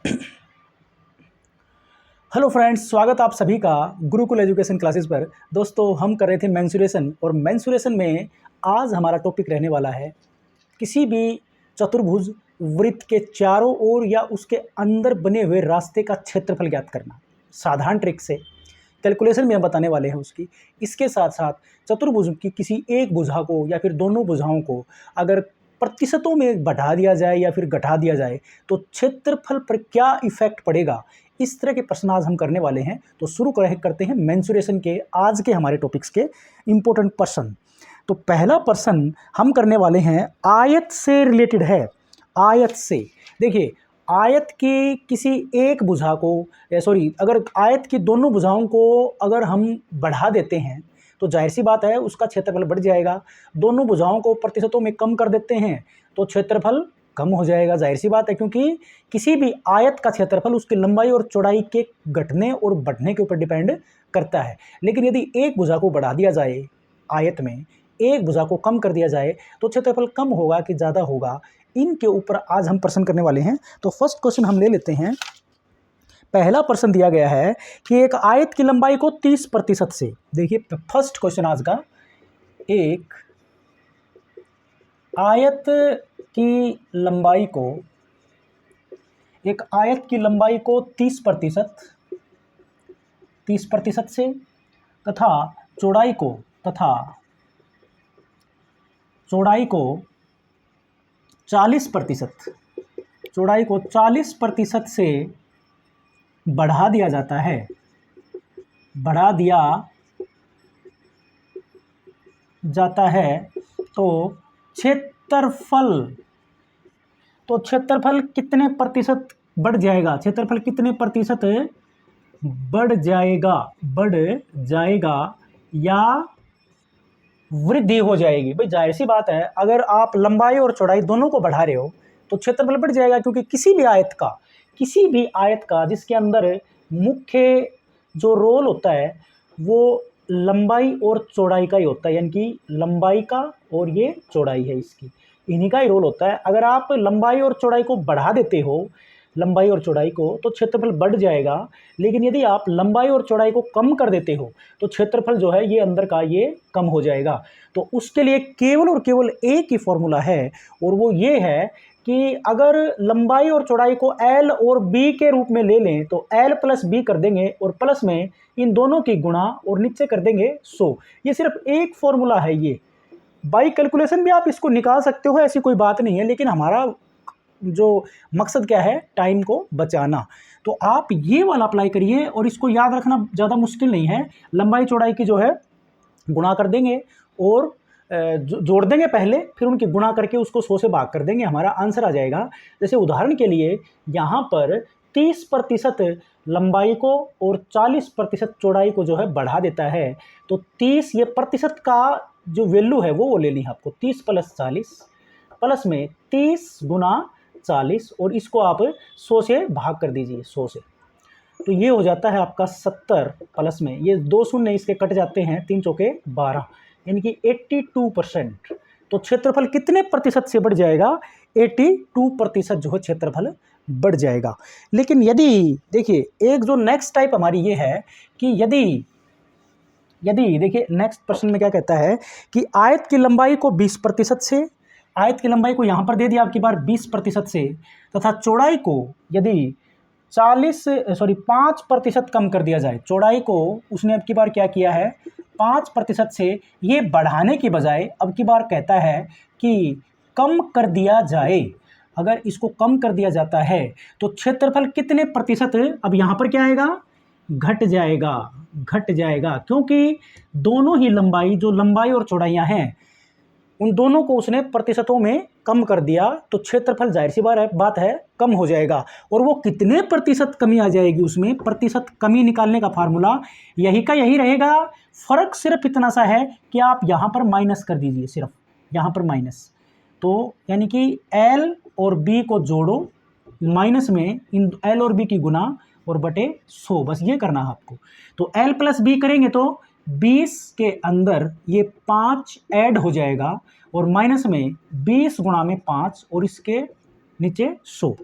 Hello friends, स्वागत आप सभी का गुरुकुल एजुकेशन क्लासेस पर। दोस्तों, हम कर रहे थे मेंसुरेशन, और मेंसुरेशन में आज हमारा टॉपिक रहने वाला है किसी भी चतुर्भुज वृत्त के चारों ओर या उसके अंदर बने हुए रास्ते का क्षेत्रफल ज्ञात करना। साधारण ट्रिक से कैलकुलेशन में हम बताने वाले हैं उसकी। इसके साथ साथ चतुर्भुज की किसी एक भुजा को या फिर दोनों भुजाओं को अगर प्रतिशतों में बढ़ा दिया जाए या फिर घटा दिया जाए तो क्षेत्रफल पर क्या इफेक्ट पड़ेगा, इस तरह के प्रश्न आज हम करने वाले हैं। तो शुरू करते हैं मेंसुरेशन के आज के हमारे टॉपिक्स के इंपॉर्टेंट प्रश्न। तो पहला प्रश्न हम करने वाले हैं आयत से रिलेटेड है। आयत से देखिए, आयत की किसी एक भुजा को अगर आयत की दोनों भुजाओं को अगर हम बढ़ा देते हैं तो जाहिर सी बात है उसका क्षेत्रफल बढ़ जाएगा। दोनों भुजाओं को प्रतिशतों में कम कर देते हैं तो क्षेत्रफल कम हो जाएगा, जाहिर सी बात है, क्योंकि किसी भी आयत का क्षेत्रफल उसकी लंबाई और चौड़ाई के घटने और बढ़ने के ऊपर डिपेंड करता है। लेकिन यदि एक भुजा को बढ़ा दिया जाए, आयत में एक भुजा को कम कर दिया जाए तो क्षेत्रफल कम होगा कि ज़्यादा होगा, इनके ऊपर आज हम प्रश्न करने वाले हैं। तो फर्स्ट क्वेश्चन हम ले लेते हैं। पहला प्रश्न दिया गया है कि एक आयत की लंबाई को 30% से, देखिए फर्स्ट क्वेश्चन आज का, एक आयत की लंबाई को, एक आयत की लंबाई को 30% से तथा चौड़ाई को 40% से बढ़ा दिया जाता है, तो क्षेत्रफल कितने प्रतिशत बढ़ जाएगा, क्षेत्रफल कितने प्रतिशत बढ़ जाएगा या वृद्धि हो जाएगी। भाई जाहिर सी बात है, अगर आप लंबाई और चौड़ाई दोनों को बढ़ा रहे हो तो क्षेत्रफल बढ़ जाएगा, क्योंकि किसी भी आयत का जिसके अंदर मुख्य जो रोल होता है वो लंबाई और चौड़ाई का ही होता है, यानी कि लंबाई का और ये चौड़ाई है इसकी, इन्हीं का ही रोल होता है। अगर आप लंबाई और चौड़ाई को बढ़ा देते हो, लंबाई और चौड़ाई को, तो क्षेत्रफल बढ़ जाएगा। लेकिन यदि आप लंबाई और चौड़ाई को कम कर देते हो तो क्षेत्रफल जो है ये अंदर का ये कम हो जाएगा। तो उसके लिए केवल और केवल एक ही फॉर्मूला है, और वो ये है कि अगर लंबाई और चौड़ाई को L और B के रूप में ले लें तो L प्लस B कर देंगे और प्लस में इन दोनों की गुणा और नीचे कर देंगे 100। ये सिर्फ एक फॉर्मूला है, ये बाई कैलकुलेशन भी आप इसको निकाल सकते हो, ऐसी कोई बात नहीं है। लेकिन हमारा जो मकसद क्या है, टाइम को बचाना। तो आप ये वाला अप्लाई करिए, और इसको याद रखना ज़्यादा मुश्किल नहीं है। लंबाई चौड़ाई की जो है गुणा कर देंगे और जोड़ देंगे पहले, फिर उनकी गुणा करके उसको 100 से भाग कर देंगे, हमारा आंसर आ जाएगा। जैसे उदाहरण के लिए यहाँ पर 30% लंबाई को और 40% चौड़ाई को जो है बढ़ा देता है, तो 30 ये प्रतिशत का जो वैल्यू है वो ले ली आपको, 30 + 40 प्लस में 30 × 40, और इसको आप 100 से भाग कर दीजिए, 100 से, तो ये हो जाता है आपका 70, प्लस में ये 2 शून्य इसके कट जाते हैं, 3 चौके 12, यानी कि 82%। तो क्षेत्रफल कितने प्रतिशत से बढ़ जाएगा, 82% जो है क्षेत्रफल बढ़ जाएगा। लेकिन यदि देखिए, एक जो नेक्स्ट टाइप हमारी ये है कि यदि देखिए नेक्स्ट प्रश्न में क्या कहता है कि आयत की लंबाई को 20% से, आयत की लंबाई को यहाँ पर दे दिया आपकी बार 20% से, तथा चौड़ाई को यदि 5% कम कर दिया जाए, चौड़ाई को उसने अब की बार क्या किया है, 5% से ये बढ़ाने की बजाय अब की बार कहता है कि कम कर दिया जाए। अगर इसको कम कर दिया जाता है तो क्षेत्रफल कितने प्रतिशत, अब यहाँ पर क्या आएगा, घट जाएगा, क्योंकि दोनों ही लंबाई और चौड़ाइयाँ हैं, उन दोनों को उसने प्रतिशतों में कम कर दिया, तो क्षेत्रफल जाहिर सी बात है कम हो जाएगा। और वो कितने प्रतिशत कमी आ जाएगी उसमें, प्रतिशत कमी निकालने का फार्मूला यही का यही रहेगा। फर्क सिर्फ इतना सा है कि आप यहाँ पर माइनस कर दीजिए, सिर्फ यहाँ पर माइनस, तो यानी कि L और B को जोड़ो, माइनस में इन L और B की गुना और बटे 100, बस ये करना है आपको। तो L + B करेंगे तो 20 के अंदर ये 5 ऐड हो जाएगा, और माइनस में 20 × 5 और इसके नीचे 100।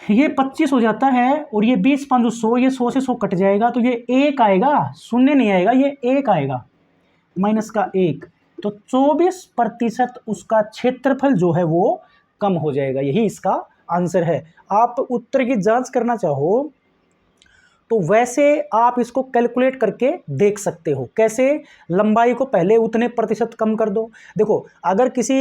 ये 25 हो जाता है और ये 20 5 100, ये 100 से 100 कट जाएगा तो ये 1 आएगा, शून्य नहीं आएगा, ये 1 आएगा, माइनस का 1। तो 24% उसका क्षेत्रफल जो है वो कम हो जाएगा। यही इसका आंसर है। आप उत्तर की जांच करना चाहो तो वैसे आप इसको कैलकुलेट करके देख सकते हो। कैसे? लंबाई को पहले उतने प्रतिशत कम कर दो। देखो, अगर किसी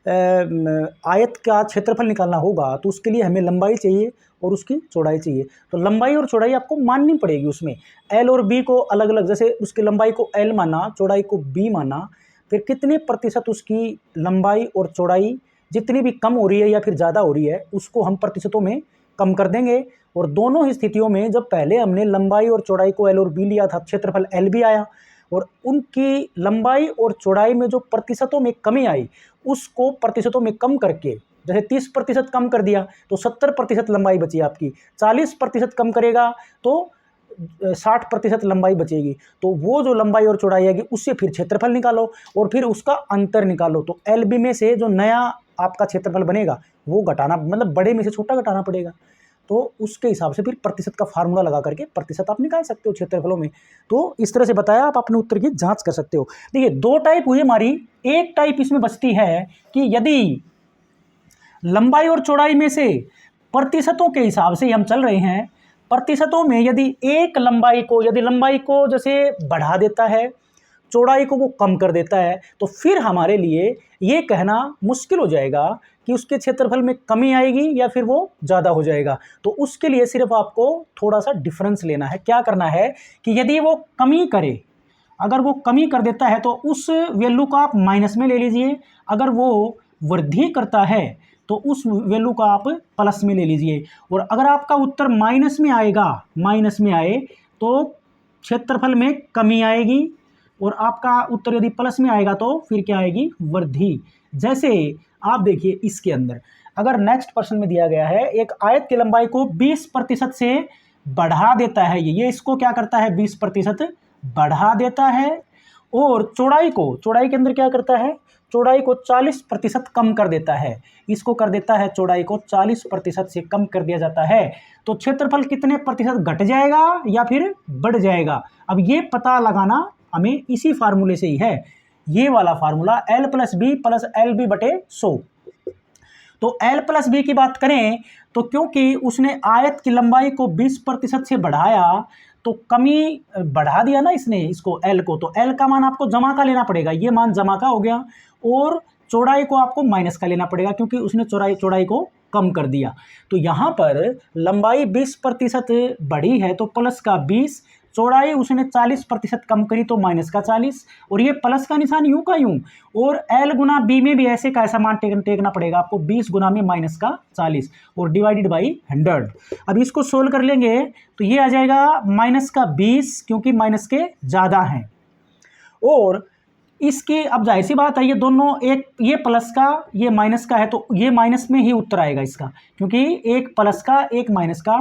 आयत का क्षेत्रफल निकालना होगा तो उसके लिए हमें लंबाई चाहिए और उसकी चौड़ाई चाहिए। तो लंबाई और चौड़ाई आपको माननी पड़ेगी उसमें। एल और बी को अलग अलग, जैसे उसकी लंबाई को एल माना, चौड़ाई को बी माना, फिर कितने प्रतिशत उसकी लंबाई और चौड़ाई जितनी भी कम हो रही है या फिर ज़्यादा हो रही है उसको हम प्रतिशतों में कम कर देंगे। और दोनों ही स्थितियों में जब पहले हमने लंबाई और चौड़ाई को एल और बी लिया था, क्षेत्रफल एल भी आया, और उनकी लंबाई और चौड़ाई में जो प्रतिशतों में कमी आई उसको प्रतिशतों में कम करके, जैसे 30% कम कर दिया तो 70% लंबाई बची आपकी, 40% कम करेगा तो 60% लंबाई बचेगी। तो वो जो लंबाई और चौड़ाई आएगी उससे फिर क्षेत्रफल निकालो और फिर उसका अंतर निकालो। तो एल बी में से जो नया आपका क्षेत्रफल बनेगा वो घटाना, मतलब बड़े में से छोटा घटाना पड़ेगा। तो उसके हिसाब से फिर प्रतिशत का फार्मूला लगा करके प्रतिशत आप निकाल सकते हो क्षेत्रफलों में। तो इस तरह से बताया, आप अपने उत्तर की जांच कर सकते हो। देखिए, 2 टाइप हुई हमारी। एक टाइप इसमें बचती है कि यदि लंबाई और चौड़ाई में से प्रतिशतों के हिसाब से हम चल रहे हैं, प्रतिशतों में यदि एक लंबाई को जैसे बढ़ा देता है, चौड़ाई को वो कम कर देता है, तो फिर हमारे लिए ये कहना मुश्किल हो जाएगा कि उसके क्षेत्रफल में कमी आएगी या फिर वो ज़्यादा हो जाएगा। तो उसके लिए सिर्फ आपको थोड़ा सा डिफरेंस लेना है। क्या करना है कि यदि वो कमी करे, अगर वो कमी कर देता है तो उस वैल्यू को आप माइनस में ले लीजिए, अगर वो वृद्धि करता है तो उस वैल्यू को आप प्लस में ले लीजिए। और अगर आपका उत्तर माइनस में आएगा, माइनस में आए तो क्षेत्रफल में कमी आएगी, और आपका उत्तर यदि प्लस में आएगा तो फिर क्या आएगी? वृद्धि। जैसे आप देखिए इसके अंदर, अगर नेक्स्ट प्रश्न में दिया गया है एक आयत की लंबाई को 20% से बढ़ा देता है, ये इसको क्या करता है? 20% बढ़ा देता है। और चौड़ाई के अंदर क्या करता है? चौड़ाई को 40% कम कर देता है। इसको कर देता है, चौड़ाई को 40% से कम कर दिया जाता है। तो क्षेत्रफल कितने प्रतिशत घट जाएगा या फिर बढ़ जाएगा? अब ये पता लगाना हमें इसी फार्मूले से ही है, ये वाला formula L plus B plus L B बटे 100। तो एल प्लस बी की बात करें तो क्योंकि उसने आयत की लंबाई को 20% से बढ़ाया तो कमी बढ़ा दिया ना इसने, इसको एल को, तो एल का मान आपको जमा का लेना पड़ेगा, ये मान जमा का हो गया। और चौड़ाई को आपको माइनस का लेना पड़ेगा क्योंकि उसने चौड़ाई को कम कर दिया। तो यहाँ पर लंबाई 20% बढ़ी है तो प्लस का 20, चौड़ाई उसने 40% कम करी तो माइनस का 40, और ये प्लस का निशान यूं का यूं। और एल गुना बी में भी ऐसे का ऐसा मान टेकना पड़ेगा आपको, 20 गुना में माइनस का 40 और डिवाइडेड बाई 100। अब इसको सोल्व कर लेंगे तो ये आ जाएगा माइनस का 20, क्योंकि माइनस के ज़्यादा हैं। और इसकी अब जाहिर सी बात है ये दोनों, एक ये प्लस का ये माइनस का है तो ये माइनस में ही उत्तर आएगा इसका, क्योंकि एक प्लस का एक माइनस का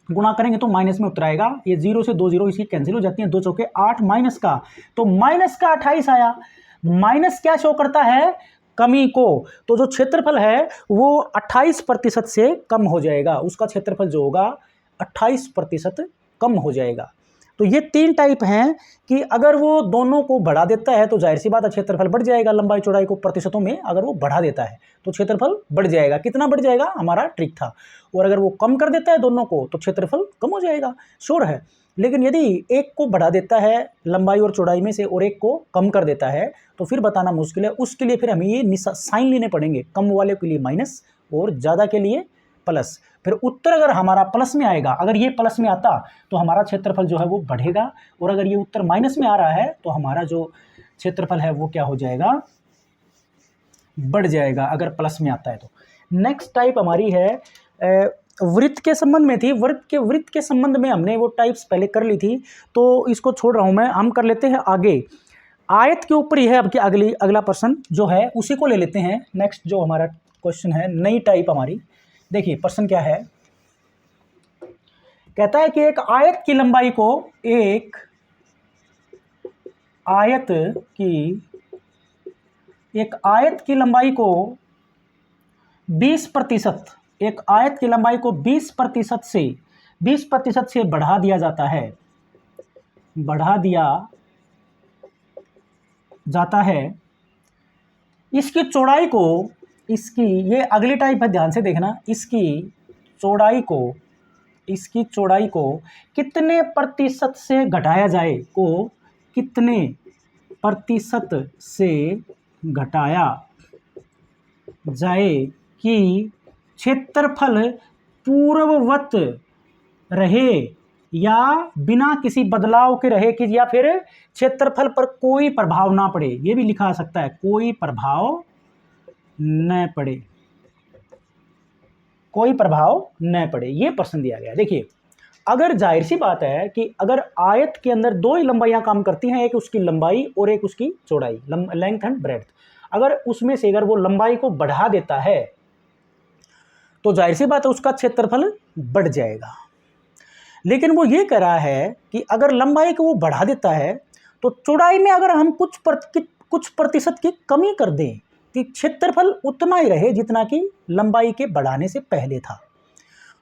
गुणा करेंगे तो माइनस में उत्तर आएगा। ये 0 से 2 0 इसकी कैंसिल हो जाती हैं, 2 चौके 8, माइनस का, तो माइनस का 28 आया। माइनस क्या शो करता है? कमी को। तो जो क्षेत्रफल है वो 28% से कम हो जाएगा, उसका क्षेत्रफल जो होगा 28% कम हो जाएगा। तो ये 3 टाइप हैं कि अगर वो दोनों को बढ़ा देता है तो जाहिर सी बात है क्षेत्रफल बढ़ जाएगा। लंबाई चौड़ाई को प्रतिशतों में अगर वो बढ़ा देता है तो क्षेत्रफल बढ़ जाएगा। कितना बढ़ जाएगा? हमारा ट्रिक था। और अगर वो कम कर देता है दोनों को तो क्षेत्रफल कम हो जाएगा, श्योर है। लेकिन यदि एक को बढ़ा देता है लंबाई और चौड़ाई में से और एक को कम कर देता है तो फिर बताना मुश्किल है। उसके लिए फिर हमें ये साइन लेने पड़ेंगे, कम वाले के लिए माइनस और ज़्यादा के लिए प्लस। फिर उत्तर अगर हमारा प्लस में आएगा, अगर ये प्लस में आता तो हमारा क्षेत्रफल जो है वो बढ़ेगा, और अगर ये उत्तर माइनस में आ रहा है तो हमारा जो क्षेत्रफल है वो क्या हो जाएगा? बढ़ जाएगा, अगर प्लस में आता है तो। नेक्स्ट टाइप हमारी है वृत्त के संबंध में थी। वृत्त के संबंध में हमने वो टाइप्स पहले कर ली थी तो इसको छोड़ रहा हूं मैं। हम कर लेते हैं आगे, आयत के ऊपर ही है अब की अगला प्रश्न जो है उसी को ले लेते हैं। नेक्स्ट जो हमारा क्वेश्चन है, नई टाइप हमारी। देखिए प्रश्न क्या है, कहता है कि एक आयत की लंबाई को, एक आयत की लंबाई को 20% एक आयत की लंबाई को 20% से बढ़ा दिया जाता है, इसकी चौड़ाई को, ये अगली टाइप है, ध्यान से देखना, इसकी चौड़ाई को कितने प्रतिशत से घटाया जाए, कितने प्रतिशत से घटाया जाए कि क्षेत्रफल पूर्ववत रहे या बिना किसी बदलाव के रहे, कि या फिर क्षेत्रफल पर कोई प्रभाव ना पड़े। ये भी लिखा आ सकता है, कोई प्रभाव न पड़े, ये प्रश्न दिया गया। देखिए, अगर जाहिर सी बात है कि अगर आयत के अंदर दो ही लंबाइयां काम करती हैं, एक उसकी लंबाई और एक उसकी चौड़ाई, लेंथ एंड ब्रेड्थ, अगर उसमें से अगर वो लंबाई को बढ़ा देता है तो जाहिर सी बात है उसका क्षेत्रफल बढ़ जाएगा। लेकिन वो ये कह रहा है कि अगर लंबाई को वो बढ़ा देता है तो चौड़ाई में अगर हम कुछ प्रतिशत की कमी कर दें कि क्षेत्रफल उतना ही रहे जितना कि लंबाई के बढ़ाने से पहले था,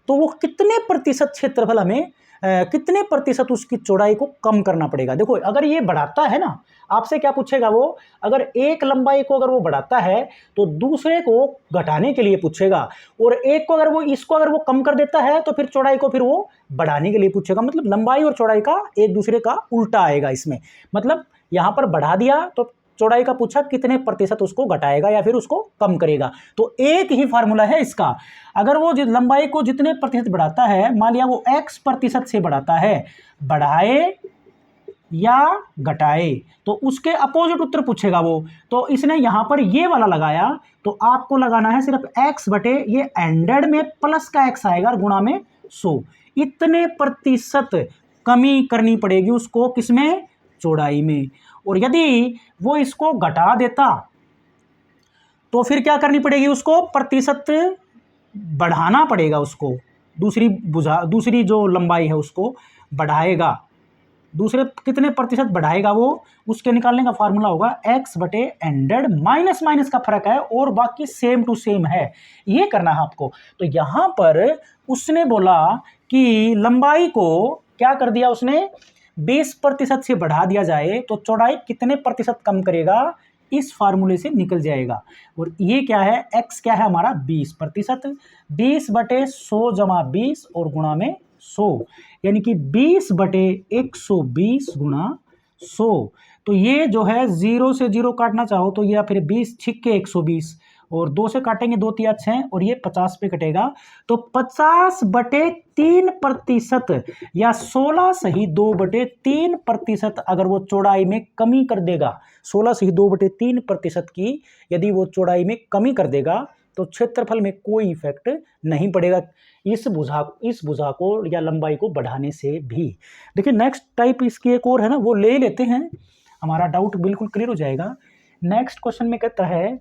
तो वो कितने प्रतिशत क्षेत्रफल हमें कितने प्रतिशत उसकी चौड़ाई को कम करना पड़ेगा। देखो, अगर ये बढ़ाता है ना, आपसे क्या पूछेगा वो, अगर एक लंबाई को अगर वो बढ़ाता है तो दूसरे को घटाने के लिए पूछेगा, और एक को अगर वो कम कर देता है तो फिर चौड़ाई को फिर वो बढ़ाने के लिए पूछेगा। मतलब लंबाई और चौड़ाई का एक दूसरे का उल्टा आएगा इसमें। मतलब यहाँ पर बढ़ा दिया तो चौड़ाई का पूछा कितने प्रतिशत उसको घटाएगा या फिर उसको कम करेगा। तो एक ही फार्मूला है इसका, अगर वो लंबाई को जितने प्रतिशत बढ़ाता है, मान लिया वो x% से बढ़ाता है, बढ़ाए या घटाए, तो उसके अपोजिट उत्तर पूछेगा वो। तो इसने यहां पर ये वाला लगाया, तो आपको लगाना है सिर्फ x बटे ये एंडेड में प्लस का x आएगा और गुणा में 100, इतने प्रतिशत कमी करनी पड़ेगी उसको, किसमें, चौड़ाई में। और यदि वो इसको घटा देता तो फिर क्या करनी पड़ेगी, उसको प्रतिशत बढ़ाना पड़ेगा उसको, दूसरी जो लंबाई है उसको बढ़ाएगा, दूसरे कितने प्रतिशत बढ़ाएगा वो, उसके निकालने का फार्मूला होगा x बटे एंडेड, माइनस माइनस का फर्क है और बाकी सेम टू सेम है, ये करना है आपको। तो यहां पर उसने बोला कि लंबाई को क्या कर दिया उसने, 20% से बढ़ा दिया जाए तो चौड़ाई कितने प्रतिशत कम करेगा, इस फार्मूले से निकल जाएगा। और ये क्या है, x क्या है हमारा 20%, 20 बटे 100 जमा 20 और गुणा में 100, यानी कि 20 बटे 120 गुणा 100। तो ये जो है 0 से 0 काटना चाहो तो या फिर 20 छिक्के 120, और 2 से काटेंगे 2 तिया 6 और ये 50 पे कटेगा, तो 50 बटे 3% या 16 सही 2 बटे 3% अगर वो चौड़ाई में कमी कर देगा, 16 सही 2 बटे 3% की यदि वो चौड़ाई में कमी कर देगा तो क्षेत्रफल में कोई इफेक्ट नहीं पड़ेगा इस भुजा को या लंबाई को बढ़ाने से भी। देखिए नेक्स्ट टाइप इसकी एक और है ना, वो ले लेते हैं, हमारा डाउट बिल्कुल क्लियर हो जाएगा। नेक्स्ट क्वेश्चन में कहता है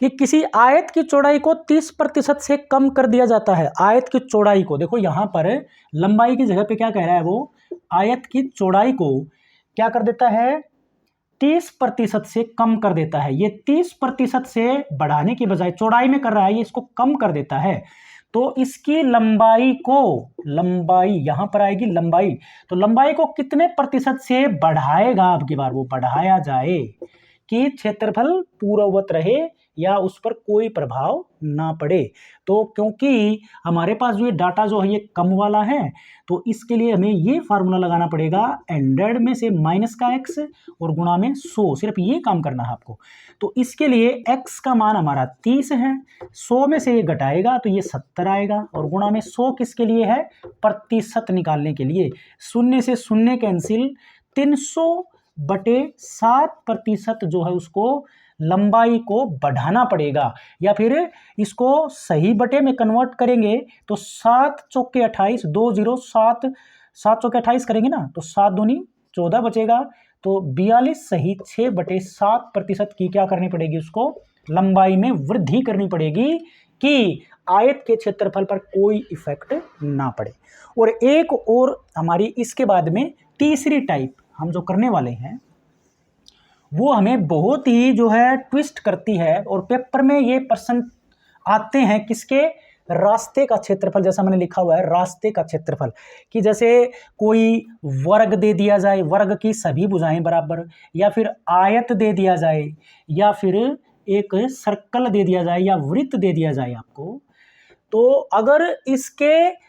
कि किसी आयत की चौड़ाई को 30% से कम कर दिया जाता है। आयत की चौड़ाई को, देखो यहां पर लंबाई की जगह पे क्या कह रहा है वो, आयत की चौड़ाई को क्या कर देता है, 30% से कम कर देता है। ये 30% से बढ़ाने की बजाय चौड़ाई में कर रहा है, ये इसको कम कर देता है। तो इसकी लंबाई यहां पर आएगी लंबाई, तो लंबाई को कितने प्रतिशत से बढ़ाएगा, अब की बार वो बढ़ाया जाए कि क्षेत्रफल पूर्ववत रहे या उस पर कोई प्रभाव ना पड़े। तो क्योंकि हमारे पास जो ये डाटा जो है ये कम वाला है, तो इसके लिए हमें ये फार्मूला लगाना पड़ेगा, एंडेड में से माइनस का x और गुणा में 100, सिर्फ ये काम करना है आपको। तो इसके लिए x का मान हमारा 30 है, 100 में से ये घटाएगा तो ये 70 आएगा, और गुणा में 100 किसके लिए है, प्रतिशत निकालने के लिए। शून्य से शून्य कैंसिल, 300 बटे 7% जो है उसको लंबाई को बढ़ाना पड़ेगा, या फिर इसको सही बटे में कन्वर्ट करेंगे तो 7 चौके 28, 2 0 7 7 चौके 28 करेंगे ना तो 7 दूनी 14 बचेगा, तो 42 सही 6/7% की क्या करनी पड़ेगी, उसको लंबाई में वृद्धि करनी पड़ेगी कि आयत के क्षेत्रफल पर कोई इफेक्ट ना पड़े। और एक और हमारी इसके बाद में तीसरी टाइप हम जो करने वाले हैं वो हमें बहुत ही जो है ट्विस्ट करती है, और पेपर में ये प्रश्न आते हैं किसके, रास्ते का क्षेत्रफल। जैसा मैंने लिखा हुआ है रास्ते का क्षेत्रफल, कि जैसे कोई वर्ग दे दिया जाए, वर्ग की सभी भुजाएं बराबर, या फिर आयत दे दिया जाए, या फिर एक सर्कल दे दिया जाए, या वृत्त दे दिया जाए आपको, तो अगर इसके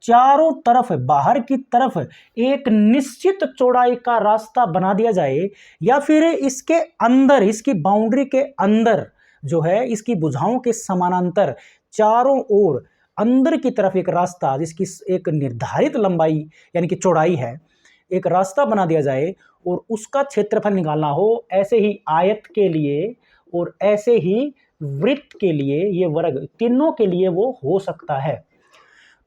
चारों तरफ बाहर की तरफ एक निश्चित चौड़ाई का रास्ता बना दिया जाए, या फिर इसके अंदर, इसकी बाउंड्री के अंदर जो है, इसकी भुजाओं के समानांतर चारों ओर अंदर की तरफ एक रास्ता जिसकी एक निर्धारित लंबाई यानी कि चौड़ाई है, एक रास्ता बना दिया जाए और उसका क्षेत्रफल निकालना हो, ऐसे ही आयत के लिए और ऐसे ही वृत्त के लिए, ये वर्ग तीनों के लिए वो हो सकता है।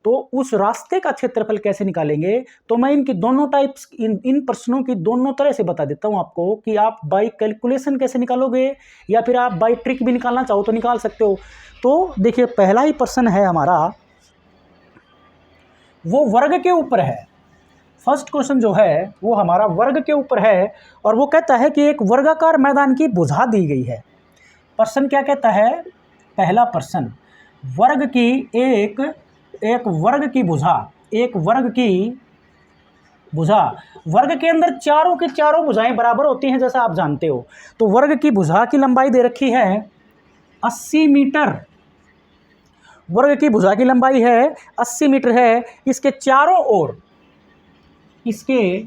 तो उस रास्ते का क्षेत्रफल कैसे निकालेंगे, तो मैं इनकी दोनों टाइप्स, इन प्रश्नों की दोनों तरह से बता देता हूं आपको, कि आप बाय कैलकुलेशन कैसे निकालोगे या फिर आप बाय ट्रिक भी निकालना चाहो तो निकाल सकते हो। तो देखिए पहला ही प्रश्न है हमारा, वो वर्ग के ऊपर है। फर्स्ट क्वेश्चन जो है वो हमारा वर्ग के ऊपर है, और वो कहता है कि एक वर्गाकार मैदान की भुजा दी गई है। प्रश्न क्या कहता है, पहला प्रश्न, वर्ग की एक वर्ग की भुजा, एक वर्ग की भुजा, वर्ग के अंदर चारों की चारों भुजाएं बराबर होती हैं जैसा आप जानते हो। तो वर्ग की भुजा की लंबाई दे रखी है 80 मीटर, वर्ग की भुजा की लंबाई है 80 मीटर है। इसके चारों ओर, इसके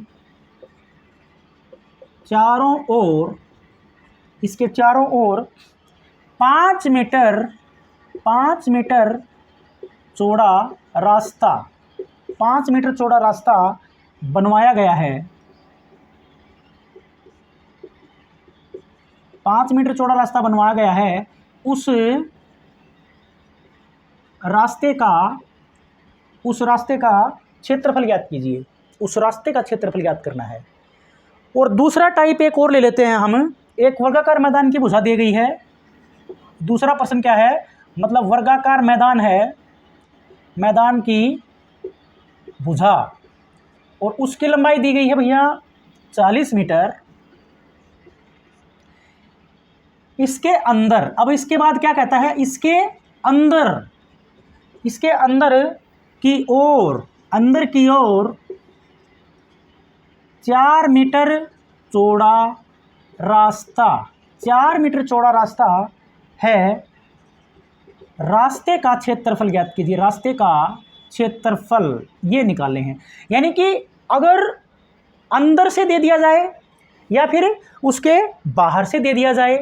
चारों ओर 5 मीटर चौड़ा रास्ता, 5 मीटर चौड़ा रास्ता बनवाया गया है। 5 मीटर चौड़ा रास्ता बनवाया गया है। उस रास्ते का क्षेत्रफल ज्ञात कीजिए, उस रास्ते का क्षेत्रफल ज्ञात करना है। और दूसरा टाइप एक और ले लेते हैं हम, एक वर्गाकार मैदान की भुजा दी गई है। दूसरा प्रश्न क्या है, मतलब वर्गाकार मैदान है, मैदान की भुजा, और उसकी लंबाई दी गई है भैया 40 मीटर। इसके अंदर, अब इसके बाद क्या कहता है, इसके अंदर की ओर 4 मीटर चौड़ा रास्ता, 4 मीटर चौड़ा रास्ता है। रास्ते का क्षेत्रफल ज्ञात कीजिए, रास्ते का क्षेत्रफल ये निकालने हैं। यानी कि अगर अंदर से दे दिया जाए या फिर उसके बाहर से दे दिया जाए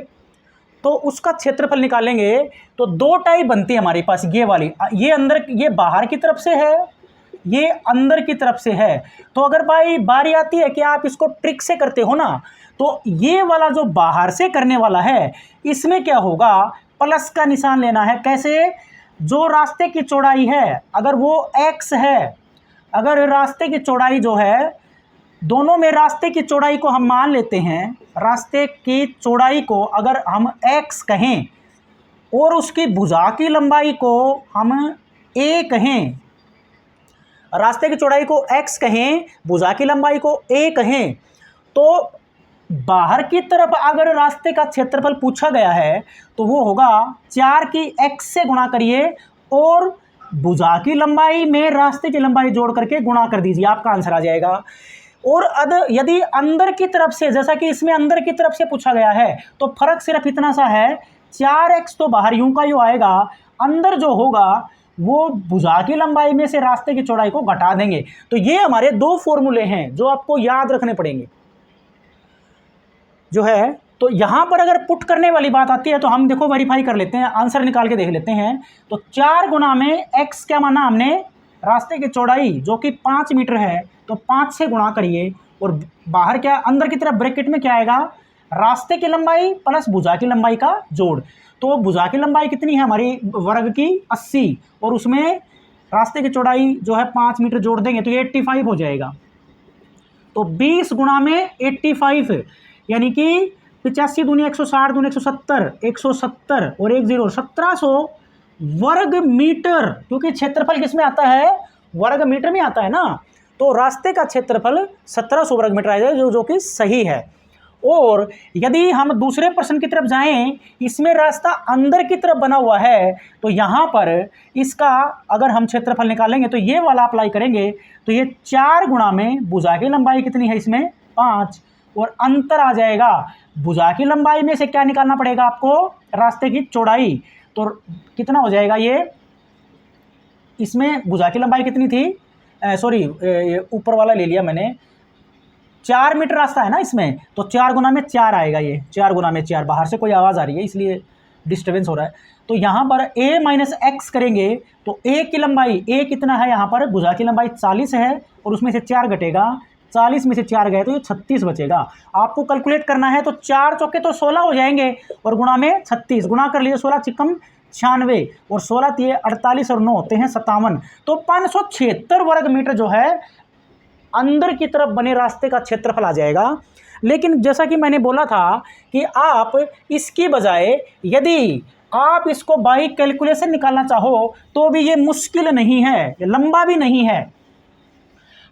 तो उसका क्षेत्रफल निकालेंगे। तो दो टाइप बनती है हमारे पास, ये वाली, ये अंदर, ये बाहर की तरफ से है, ये अंदर की तरफ से है। तो अगर भाई बारी आती है कि आप इसको ट्रिक से करते हो ना, तो ये वाला जो बाहर से करने वाला है, इसमें क्या होगा, प्लस का निशान लेना है। कैसे, जो रास्ते की चौड़ाई है अगर वो x है, अगर रास्ते की चौड़ाई जो है, दोनों में रास्ते की चौड़ाई को हम मान लेते हैं, रास्ते की चौड़ाई को अगर हम x कहें और उसकी भुजा की लंबाई को हम a कहें, रास्ते की चौड़ाई को x कहें, भुजा की लंबाई को a कहें, तो बाहर की तरफ अगर रास्ते का क्षेत्रफल पूछा गया है तो वो होगा 4 की x से गुणा करिए और भुजा की लंबाई में रास्ते की लंबाई जोड़ करके गुणा कर दीजिए, आपका आंसर आ जाएगा। और यदि अंदर की तरफ से, जैसा कि इसमें अंदर की तरफ से पूछा गया है, तो फर्क सिर्फ इतना सा है, 4x तो बाहर यूं का यूं आएगा, अंदर जो होगा वो भुजा की लंबाई में से रास्ते की चौड़ाई को घटा देंगे। तो ये हमारे दो फॉर्मूले हैं जो आपको याद रखने पड़ेंगे जो है। तो यहां पर अगर पुट करने वाली बात आती है तो हम देखो वेरीफाई कर लेते हैं, आंसर निकाल के देख लेते हैं। तो 4 गुना में x क्या माना हमने, रास्ते की चौड़ाई जो कि 5 मीटर है, तो 5 से गुणा करिए और बाहर क्या, अंदर की तरफ ब्रैकेट में क्या आएगा, रास्ते की लंबाई प्लस भुजा की लंबाई का जोड़। तो भुजा की लंबाई कितनी है हमारी वर्ग की 80, और उसमें रास्ते की चौड़ाई जो है 5 मीटर जोड़ देंगे तो ये 85 हो जाएगा। तो 20 गुणा में 85 यानी कि 85 दूनी 160 दूनी 170, 170 और 10 1700 वर्ग मीटर, क्योंकि क्षेत्रफल किसमें आता है, वर्ग मीटर में आता है ना। तो रास्ते का क्षेत्रफल 1700 वर्ग मीटर आएगा जो कि सही है। और यदि हम दूसरे प्रश्न की तरफ जाएं, इसमें रास्ता अंदर की तरफ बना हुआ है, तो यहाँ पर इसका अगर हम क्षेत्रफल निकालेंगे तो ये वाला अप्लाई करेंगे, तो ये 4 गुणा में भुजा की लंबाई कितनी है इसमें 5, और अंतर आ जाएगा भुजा की लंबाई में से क्या निकालना पड़ेगा आपको, रास्ते की चौड़ाई। तो कितना हो जाएगा ये, इसमें भुजा की लंबाई कितनी थी, सॉरी ऊपर वाला ले लिया मैंने, 4 मीटर रास्ता है ना इसमें, तो 4 गुना में 4 आएगा, ये 4 गुना में 4। बाहर से कोई आवाज़ आ रही है इसलिए डिस्टर्बेंस हो रहा है। तो यहाँ पर a माइनस एक्स करेंगे तो a की लंबाई, a कितना है यहाँ पर, भुजा की लंबाई 40 है और उसमें से 4 घटेगा, 40 में से 4 गए तो ये 36 बचेगा। आपको कैलकुलेट करना है तो 4 चौके तो 16 हो जाएंगे और गुणा में 36, गुणा कर लिए 16 चिकम 96 और 16 तिये 48 और 9 होते हैं 57। तो 576 वर्ग मीटर जो है अंदर की तरफ बने रास्ते का क्षेत्रफल आ जाएगा। लेकिन जैसा कि मैंने बोला था कि आप इसकी बजाय यदि आप इसको बाई कैलकुलेशन निकालना चाहो तो भी ये मुश्किल नहीं है, ये लंबा भी नहीं है,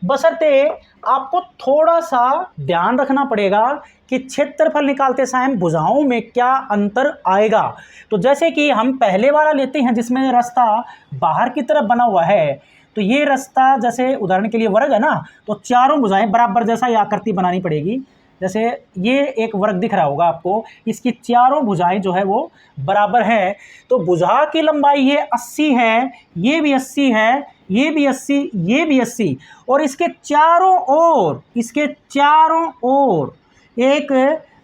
बशर्ते आपको थोड़ा सा ध्यान रखना पड़ेगा कि क्षेत्रफल निकालते समय भुजाओं में क्या अंतर आएगा। तो जैसे कि हम पहले वाला लेते हैं जिसमें रास्ता बाहर की तरफ बना हुआ है, तो ये रास्ता जैसे उदाहरण के लिए वर्ग है ना, तो चारों भुजाएं बराबर जैसा ये आकृति बनानी पड़ेगी। जैसे ये एक वर्ग दिख रहा होगा आपको, इसकी चारों भुजाएं जो है वो बराबर है। तो भुजा की लंबाई ये 80 है, ये भी 80 है, ये भी 80, ये भी 80, और इसके चारों ओर एक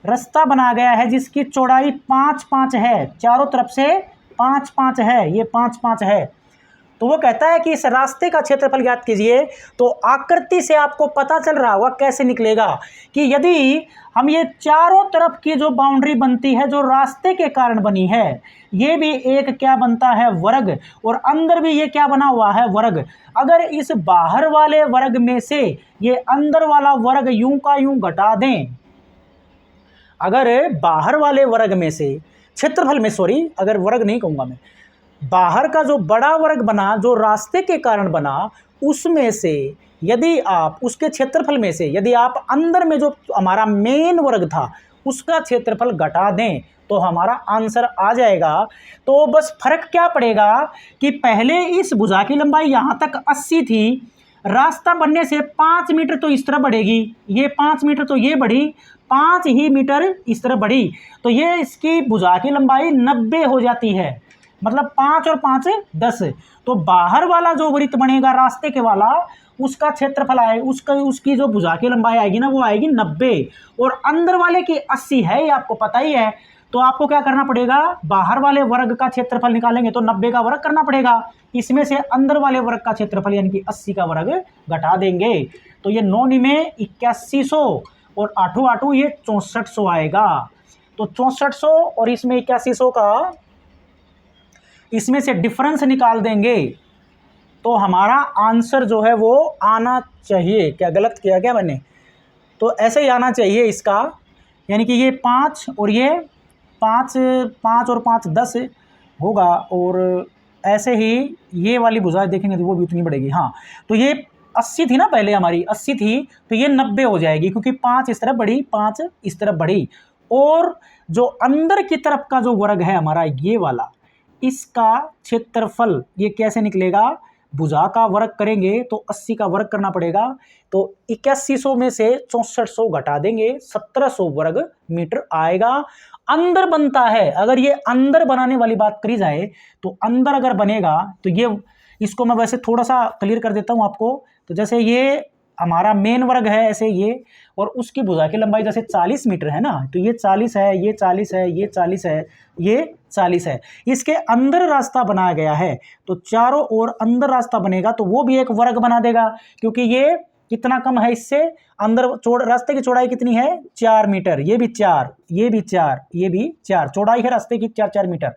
रास्ता बना गया है जिसकी चौड़ाई 5-5 है, चारों तरफ से 5-5 है, ये 5-5 है। तो वो कहता है कि इस रास्ते का क्षेत्रफल ज्ञात कीजिए। तो आकृति से आपको पता चल रहा होगा कैसे निकलेगा कि यदि हम ये चारों तरफ की जो बाउंड्री बनती है जो रास्ते के कारण बनी है, ये भी एक क्या बनता है, वर्ग, और अंदर भी ये क्या बना हुआ है, वर्ग। अगर इस बाहर वाले वर्ग में से ये अंदर वाला वर्ग यूं का यूं घटा दें, अगर बाहर वाले वर्ग में से क्षेत्रफल में, सॉरी अगर वर्ग नहीं कहूँगा मैं, बाहर का जो बड़ा वर्ग बना जो रास्ते के कारण बना, उसमें से यदि आप उसके क्षेत्रफल में से यदि आप अंदर में जो हमारा मेन वर्ग था उसका क्षेत्रफल घटा दें तो हमारा आंसर आ जाएगा। तो बस फर्क क्या पड़ेगा कि पहले इस भुजा की लंबाई यहाँ तक 80 थी, रास्ता बनने से 5 मीटर तो इस तरह बढ़ेगी, ये 5 मीटर तो ये बढ़ी, 5 ही मीटर इस तरह बढ़ी, तो ये इसकी भुजा की लंबाई 90 हो जाती है। मतलब 5 और 5 10। तो बाहर वाला जो वृत्त बनेगा रास्ते के वाला, उसका क्षेत्रफल आए, उसकी जो भुजा की लंबाई आएगी ना वो आएगी 90, और अंदर वाले की 80 है, ये आपको पता ही है। तो आपको क्या करना पड़ेगा, बाहर वाले वर्ग का क्षेत्रफल निकालेंगे तो 90 का वर्ग करना पड़ेगा, इसमें से अंदर वाले वर्ग का क्षेत्रफल यानी कि 80 का वर्ग घटा देंगे। तो ये 9 में 8100 और 8 8 ये 6400 आएगा। तो 6400 और इसमें 8100 का इसमें से डिफरेंस निकाल देंगे तो हमारा आंसर जो है वो आना चाहिए। क्या गलत किया क्या मैंने, तो ऐसे ही आना चाहिए इसका, यानी कि ये 5 और ये 5 5 और 5 10 होगा, और ऐसे ही ये वाली भुजा देखेंगे तो वो भी उतनी बढ़ेगी। हाँ, तो ये 80 थी ना, पहले हमारी 80 थी, तो ये 90 हो जाएगी क्योंकि 5 इस तरफ बढ़ी, 5 इस तरफ बढ़ी। और जो अंदर की तरफ का जो वर्ग है हमारा ये वाला, इसका क्षेत्रफल ये कैसे निकलेगा, भुजा का वर्ग करेंगे तो 80 का वर्ग करना पड़ेगा, तो 8100 में से 6400 घटा देंगे, 1700 वर्ग मीटर आएगा। अंदर बनता है, अगर ये अंदर बनाने वाली बात करी जाए तो अंदर अगर बनेगा तो ये, इसको मैं वैसे थोड़ा सा क्लियर कर देता हूं आपको। तो जैसे ये हमारा मेन वर्ग है ऐसे ये, और उसकी भुजा की लंबाई जैसे 40 मीटर है ना, तो ये 40 है, ये 40 है, ये 40 है, ये 40 है, इसके अंदर रास्ता बनाया गया है, तो चारों ओर अंदर रास्ता बनेगा तो वो भी एक वर्ग बना देगा, क्योंकि ये कितना कम है इससे, अंदर रास्ते की चौड़ाई कितनी है 4 मीटर, ये भी 4, ये भी 4, ये भी 4, चौड़ाई है रास्ते की 4-4 मीटर।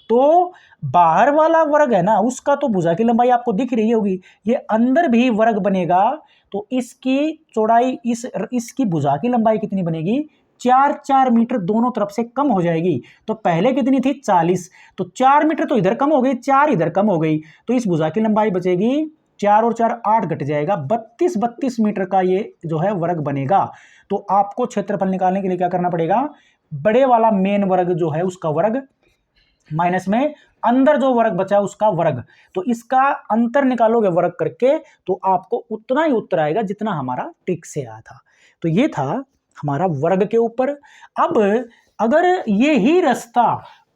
तो बाहर वाला वर्ग है ना, उसका तो भुजा की लंबाई आपको दिख रही होगी, ये अंदर भी वर्ग बनेगा तो इसकी चौड़ाई, इसकी भुजा की लंबाई कितनी बनेगी, 4-4 मीटर दोनों तरफ से कम हो जाएगी। तो पहले कितनी थी 40, तो 4 मीटर तो इधर कम हो गई, 4 इधर कम हो गई, तो इस भुजा की लंबाई बचेगी 4 और 4 8 घट जाएगा, 32 मीटर का ये जो है वर्ग बनेगा। तो आपको क्षेत्रफल निकालने के लिए क्या करना पड़ेगा, बड़े वाला मेन वर्ग जो है उसका वर्ग माइनस में अंदर जो वर्ग बचा उसका वर्ग, तो इसका अंतर निकालोगे वर्ग करके तो आपको उतना ही उत्तर आएगा जितना हमारा ट्रिक से आया था। तो ये था हमारा वर्ग के ऊपर। अब अगर ये ही रास्ता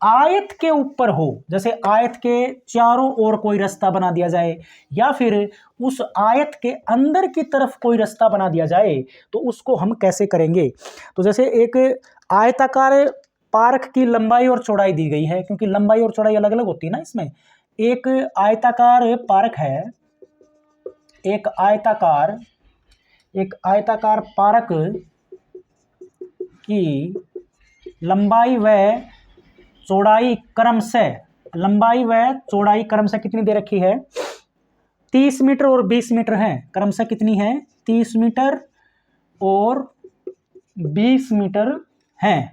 आयत के ऊपर हो, जैसे आयत के चारों ओर कोई रास्ता बना दिया जाए या फिर उस आयत के अंदर की तरफ कोई रास्ता बना दिया जाए, तो उसको हम कैसे करेंगे। तो जैसे एक आयताकार पार्क की लंबाई और चौड़ाई दी गई है, क्योंकि लंबाई और चौड़ाई अलग अलग होती है ना इसमें। एक आयताकार पार्क है, एक आयताकार पार्क की लंबाई व चौड़ाई क्रमशः कितनी दे रखी है, 30 मीटर और 20 मीटर है। क्रमशः कितनी है, 30 मीटर और 20 मीटर है।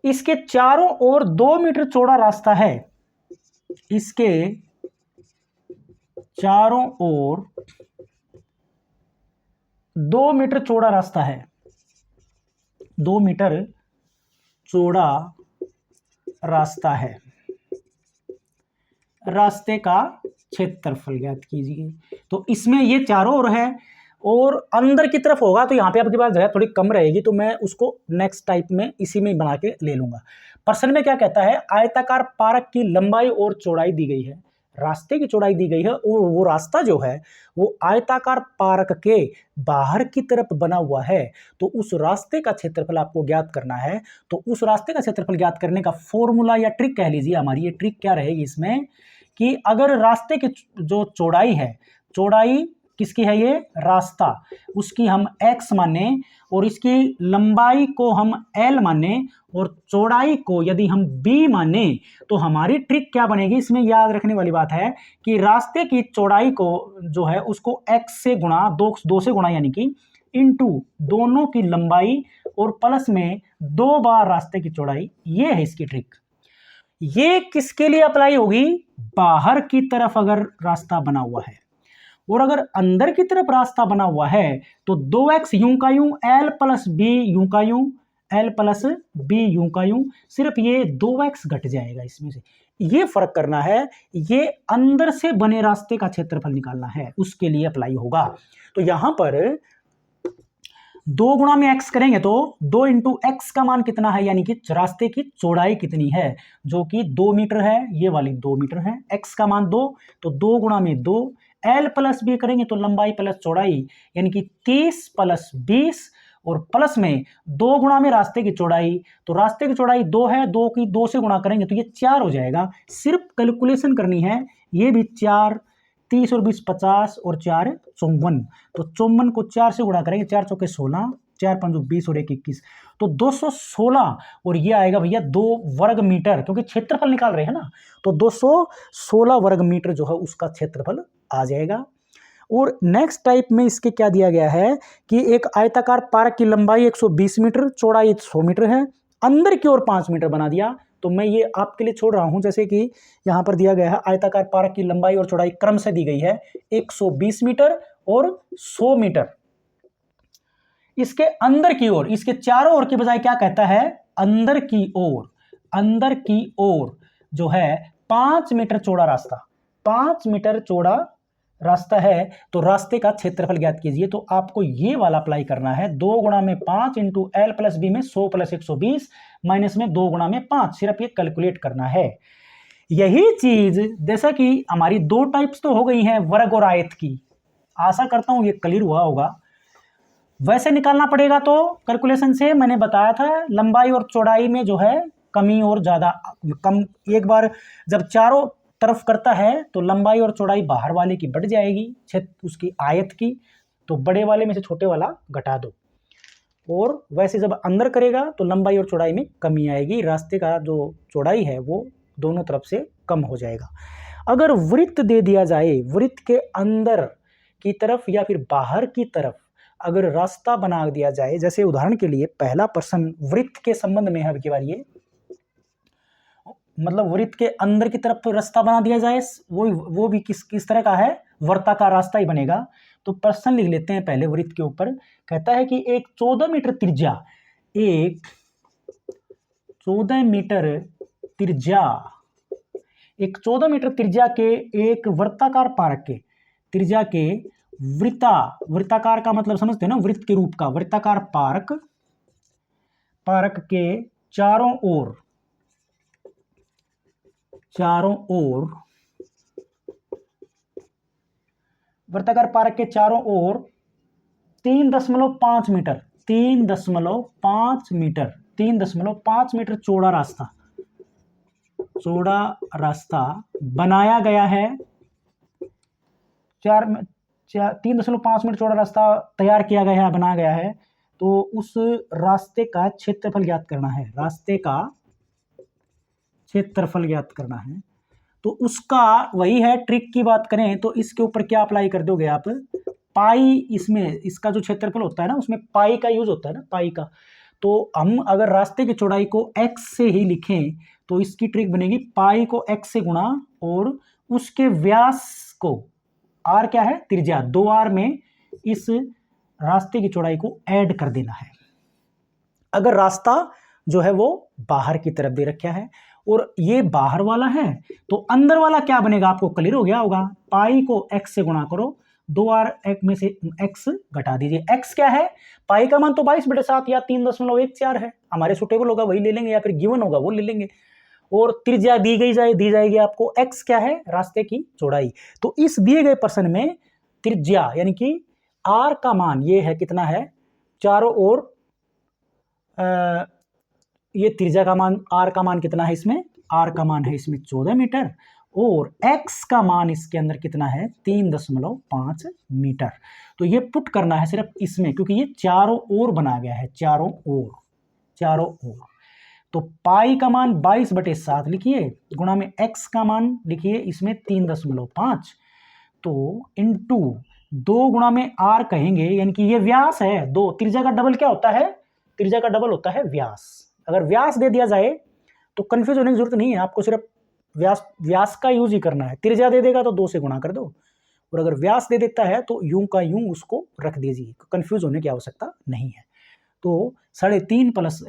इसके चारों ओर 2 मीटर चौड़ा रास्ता है, इसके चारों ओर 2 मीटर चौड़ा रास्ता है, 2 मीटर चौड़ा रास्ता है। रास्ते का क्षेत्रफल ज्ञात कीजिए। तो इसमें ये चारों ओर है और अंदर की तरफ होगा तो यहाँ पे आपके पास जगह थोड़ी कम रहेगी, तो मैं उसको नेक्स्ट टाइप में इसी में बना के ले लूंगा। प्रश्न में क्या कहता है, आयताकार पार्क की लंबाई और चौड़ाई दी गई है, रास्ते की चौड़ाई दी गई है और वो रास्ता जो है वो आयताकार पार्क के बाहर की तरफ बना हुआ है, तो उस रास्ते का क्षेत्रफल आपको ज्ञात करना है। तो उस रास्ते का क्षेत्रफल ज्ञात करने का फॉर्मूला या ट्रिक कह लीजिए हमारी, ये ट्रिक क्या रहेगी इसमें कि अगर रास्ते की जो चौड़ाई है, चौड़ाई किसकी है, ये रास्ता, उसकी हम x माने और इसकी लंबाई को हम l माने और चौड़ाई को यदि हम b माने, तो हमारी ट्रिक क्या बनेगी, इसमें याद रखने वाली बात है कि रास्ते की चौड़ाई को जो है उसको x से गुणा, दो से गुणा यानी कि इंटू दोनों की लंबाई और प्लस में 2 बार रास्ते की चौड़ाई, ये है इसकी ट्रिक। ये किसके लिए अप्लाई होगी, बाहर की तरफ अगर रास्ता बना हुआ है, और अगर अंदर की तरफ रास्ता बना हुआ है तो 2x यूं का यूं, l प्लस बी यूं का यूं, l प्लस बी यूं का यूं, सिर्फ ये 2x घट जाएगा इसमें से। ये फर्क करना है, ये अंदर से बने रास्ते का क्षेत्रफल निकालना है, उसके लिए अप्लाई होगा। तो यहां पर 2 गुणा में x करेंगे तो 2 इंटू एक्स का मान कितना है, यानी कि रास्ते की चौड़ाई कितनी है, जो कि 2 मीटर है, ये वाली 2 मीटर है, x का मान 2, तो 2 गुणा में 2, l प्लस बी करेंगे तो लंबाई प्लस चौड़ाई यानी कि 30 प्लस 20 और प्लस में 2 गुणा में रास्ते की चौड़ाई, तो रास्ते की चौड़ाई 2 है, 2 की 2 से गुणा करेंगे तो ये 4 हो जाएगा। सिर्फ कैलकुलेशन करनी है, ये भी 4, 30 और 20 50 और 4 54, तो 54 को 4 से गुणा करेंगे, 4 चौके 16, 4 5 20 और 1 21, तो 216 और ये आएगा भैया 2 वर्ग मीटर, क्योंकि क्षेत्रफल निकाल रहे हैं ना, तो 216 वर्ग मीटर जो है उसका क्षेत्रफल आ जाएगा। और नेक्स्ट टाइप में इसके क्या दिया गया है कि एक आयताकार पार्क की लंबाई 120 मीटर, चौड़ाई 100 मीटर है, अंदर की ओर 5 मीटर बना दिया, तो मैं ये आपके लिए छोड़ रहा हूं। जैसे कि यहां पर दिया गया है आयताकार पार्क की लंबाई और चौड़ाई क्रम से दी गई है 120 मीटर और 100 मीटर। इसके अंदर की ओर, इसके चारों ओर के बजाय क्या कहता है, अंदर की ओर जो है 5 मीटर चौड़ा रास्ता, 5 मीटर चौड़ा रास्ता है, तो रास्ते का क्षेत्रफल ज्ञात कीजिए। तो आपको ये वाला अप्लाई करना है, 2 गुणा में 5 इंटू एल प्लस बी में 100 प्लस 120 माइनस में 2 गुणा में 5, सिर्फ ये कैलकुलेट करना है। यही चीज जैसा कि हमारी 2 टाइप्स तो हो गई हैं वर्ग और आयत की, आशा करता हूं ये क्लियर हुआ होगा। वैसे निकालना पड़ेगा तो कैलकुलेशन से मैंने बताया था, लंबाई और चौड़ाई में जो है कमी और ज्यादा कम, एक बार जब चारों तरफ करता है तो लंबाई और चौड़ाई बाहर वाले की बढ़ जाएगी, क्षेत्र उसकी आयत की, तो बड़े वाले में से छोटे वाला घटा दो। और वैसे जब अंदर करेगा तो लंबाई और चौड़ाई में कमी आएगी, रास्ते का जो चौड़ाई है वो दोनों तरफ से कम हो जाएगा। अगर वृत्त दे दिया जाए, वृत्त के अंदर की तरफ या फिर बाहर की तरफ अगर रास्ता बना दिया जाए, जैसे उदाहरण के लिए पहला प्रश्न वृत्त के संबंध में है, अब की बार ये मतलब वृत्त के अंदर की तरफ रास्ता बना दिया जाए, वो भी किस तरह का है, वर्ताकार रास्ता ही बनेगा। तो प्रश्न लिख लेते हैं पहले वृत्त के ऊपर। कहता है कि एक 14 मीटर त्रिज्या, एक 14 मीटर त्रिज्या, एक 14 मीटर त्रिज्या के एक वृत्ताकार पारक के, त्रिज्या के वृत्ताकार का मतलब समझते हैं ना, वृत्त के रूप का, वृत्ताकार पारक के चारों ओर वृत्ताकार पारक के चारों ओर 3.5 मीटर 3.5 मीटर चौड़ा रास्ता बनाया गया है। 3.5 मीटर चौड़ा रास्ता तैयार किया गया है, बनाया गया है। तो उस रास्ते का क्षेत्रफल ज्ञात करना है, रास्ते का क्षेत्रफल ज्ञात करना है। तो उसका वही है, ट्रिक की बात करें तो इसके ऊपर क्या अप्लाई कर दोगे आप, पाई, इसमें इसका जो क्षेत्रफल होता है ना उसमें पाई का यूज होता है ना, पाई का। तो हम अगर रास्ते की चौड़ाई को x से ही लिखें तो इसकी ट्रिक बनेगी पाई को x से गुणा और उसके व्यास को, r क्या है, त्रिज्या, 2r में इस रास्ते की चौड़ाई को ऐड कर देना है। अगर रास्ता जो है वो बाहर की तरफ दे रखा है और ये बाहर वाला है तो अंदर वाला क्या बनेगा, आपको क्लियर हो गया होगा। पाई को x से गुणा करो, 2r एक में से x घटा दीजिए। x क्या है, पाई का मान तो 22/7 या 3.14 है, हमारे सुटेबल होगा वही ले लेंगे या फिर गिवन होगा वो ले लेंगे। और त्रिज्या दी जाएगी आपको, x क्या है, रास्ते की चौड़ाई। तो इस दिए गए प्रश्न में त्रिज्या यानी कि r का मान ये है, कितना है, चारों ओर ये त्रिज्या का मान, r का मान कितना है इसमें, r का मान है इसमें 14 मीटर और x का मान इसके अंदर कितना है, 3.5 मीटर। तो ये पुट करना है सिर्फ इसमें, क्योंकि ये चारों ओर बनाया गया है, चारों ओर। तो पाई का मान 22/7 लिखिए, गुणा में x का मान लिखिए इसमें 3.5, तो इनटू 2 गुणा में r कहेंगे, यानी कि ये व्यास है 2, त्रिज्या का डबल क्या होता है, त्रिज्या का डबल होता है व्यास। अगर व्यास दे दिया जाए तो कंफ्यूज होने की जरूरत नहीं है, आपको सिर्फ व्यास का यूज ही करना है। त्रिज्या दे देगा तो 2 से गुणा कर दो, और अगर व्यास दे देता है तो यूं का यूं उसको रख दीजिए, कंफ्यूज होने की आवश्यकता नहीं है। तो 3.5 प्लस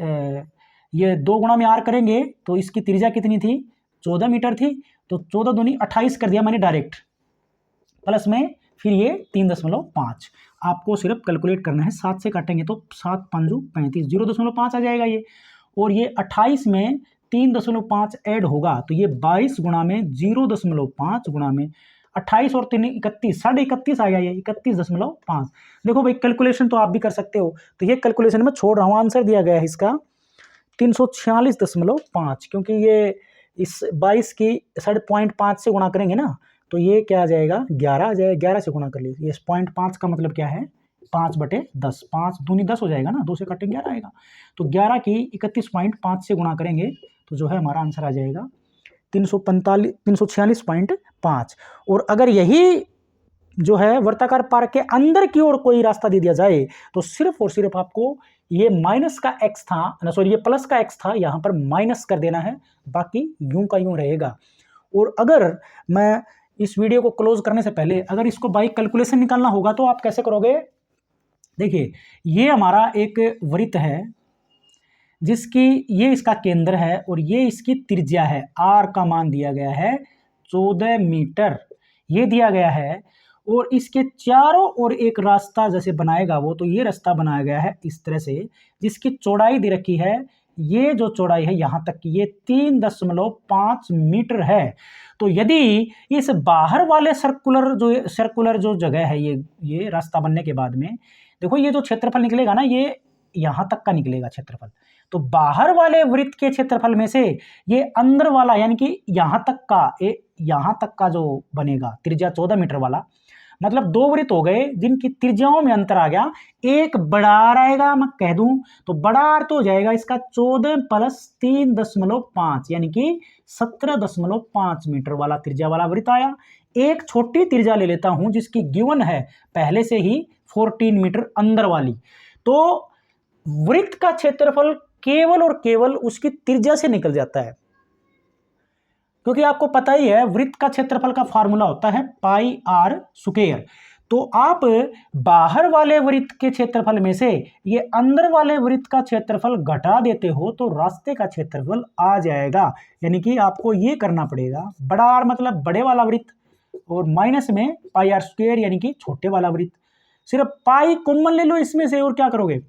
ये 2 गुणा में r करेंगे तो इसकी त्रिज्या कितनी थी, 14 मीटर थी, तो 14 दूनी 28 कर दिया मैंने डायरेक्ट, प्लस में फिर ये 3.5। आपको सिर्फ कैलकुलेट करना है, 7 से काटेंगे तो 7 5 35, 0.5 आ जाएगा ये, और ये 28 में 3.5 ऐड होगा तो ये 22 गुणा में 0.5 गुणा में 28 और 3 31, 31.5 आ गया ये 31.5। देखो भाई कैलकुलेशन तो आप भी कर सकते हो, तो ये कैलकुलेशन में छोड़ रहा हूँ, आंसर दिया गया है इसका 346.5, क्योंकि ये इस 22 की 5.5 से गुणा करेंगे ना तो ये क्या आ जाएगा, 11 आ जाएगा, 11 से गुणा कर लीजिए। ये 0.5 का मतलब क्या है, 5/10, 5 दूनी 10 हो जाएगा ना, 2 से काटेंगे 11 आएगा, तो 11 की 31.5 से गुणा करेंगे तो जो है हमारा आंसर आ जाएगा 346.5। और अगर यही जो है वृत्ताकार पार्क के अंदर की ओर कोई रास्ता दे दिया जाए तो सिर्फ और सिर्फ आपको ये माइनस का x था ना, सॉरी ये प्लस का x था, यहाँ पर माइनस कर देना है, बाकी यूं का यूं रहेगा। और अगर मैं इस वीडियो को क्लोज करने से पहले अगर इसको बाई कैलकुलेशन निकालना होगा तो आप कैसे करोगे, देखिए ये हमारा एक वृत्त है जिसकी ये इसका केंद्र है और ये इसकी त्रिज्या है, r का मान दिया गया है 14 मीटर ये दिया गया है, और इसके चारों ओर एक रास्ता जैसे बनाएगा वो, तो ये रास्ता बनाया गया है इस तरह से, जिसकी चौड़ाई दे रखी है, ये जो चौड़ाई है यहाँ तक की ये 3.5 मीटर है। तो यदि इस बाहर वाले सर्कुलर जो जगह है, ये रास्ता बनने के बाद में देखो ये जो क्षेत्रफल निकलेगा ना, ये यहाँ तक का निकलेगा क्षेत्रफल, तो बाहर वाले वृत्त के क्षेत्रफल में से ये अंदर वाला यानी कि यहाँ तक का जो बनेगा त्रिज्या 14 मीटर वाला, मतलब 2 वृत्त हो गए जिनकी त्रिज्याओं में अंतर आ गया, एक बड़ा आर आएगा, मैं कह दूं तो बड़ा आर तो हो जाएगा इसका 14 प्लस 3.5 यानी कि 17.5 मीटर वाला त्रिज्या वाला वृत्त आया। एक छोटी त्रिज्या ले लेता हूं जिसकी गिवन है पहले से ही 14 मीटर अंदर वाली, तो वृत्त का क्षेत्रफल केवल और केवल उसकी त्रिज्या से निकल जाता है, क्योंकि आपको पता ही है वृत्त का क्षेत्रफल का फार्मूला होता है पाई r स्क्वायर। तो आप बाहर वाले वृत्त के क्षेत्रफल में से ये अंदर वाले वृत्त का क्षेत्रफल घटा देते हो तो रास्ते का क्षेत्रफल आ जाएगा। यानी कि आपको ये करना पड़ेगा, बड़ा आर मतलब बड़े वाला वृत्त और माइनस में पाई आर स्क्वायर यानी कि छोटे वाला वृत्त। सिर्फ पाई कॉमन ले लो इसमें से और क्या करोगे,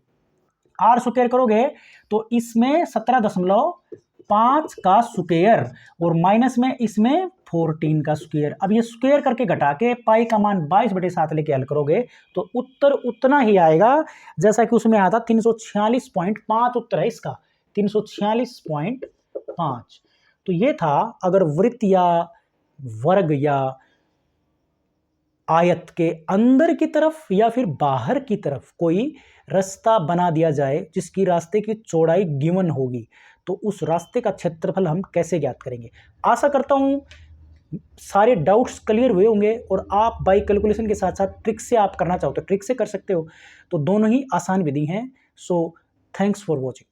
आर स्क्वायर करोगे तो इसमें 17.5 का स्क्वायर और माइनस में इसमें 14 का स्क्वायर। अब ये स्क्वायर करके घटा के पाई का मान 22/7 लेके हल करोगे तो उत्तर उतना ही आएगा जैसा कि उसमें आता 346.5 उत्तर है इसका, 346.5। तो ये था अगर वृत्त या वर्ग या आयत के अंदर की तरफ या फिर बाहर की तरफ कोई रास्ता बना दिया जाए जिसकी रास्ते की चौड़ाई गिवन होगी तो उस रास्ते का क्षेत्रफल हम कैसे ज्ञात करेंगे। आशा करता हूं सारे डाउट्स क्लियर हुए होंगे और आप बाई कैलकुलेशन के साथ साथ ट्रिक से आप करना चाहो तो ट्रिक से कर सकते हो, तो दोनों ही आसान विधि हैं। So thanks for watching.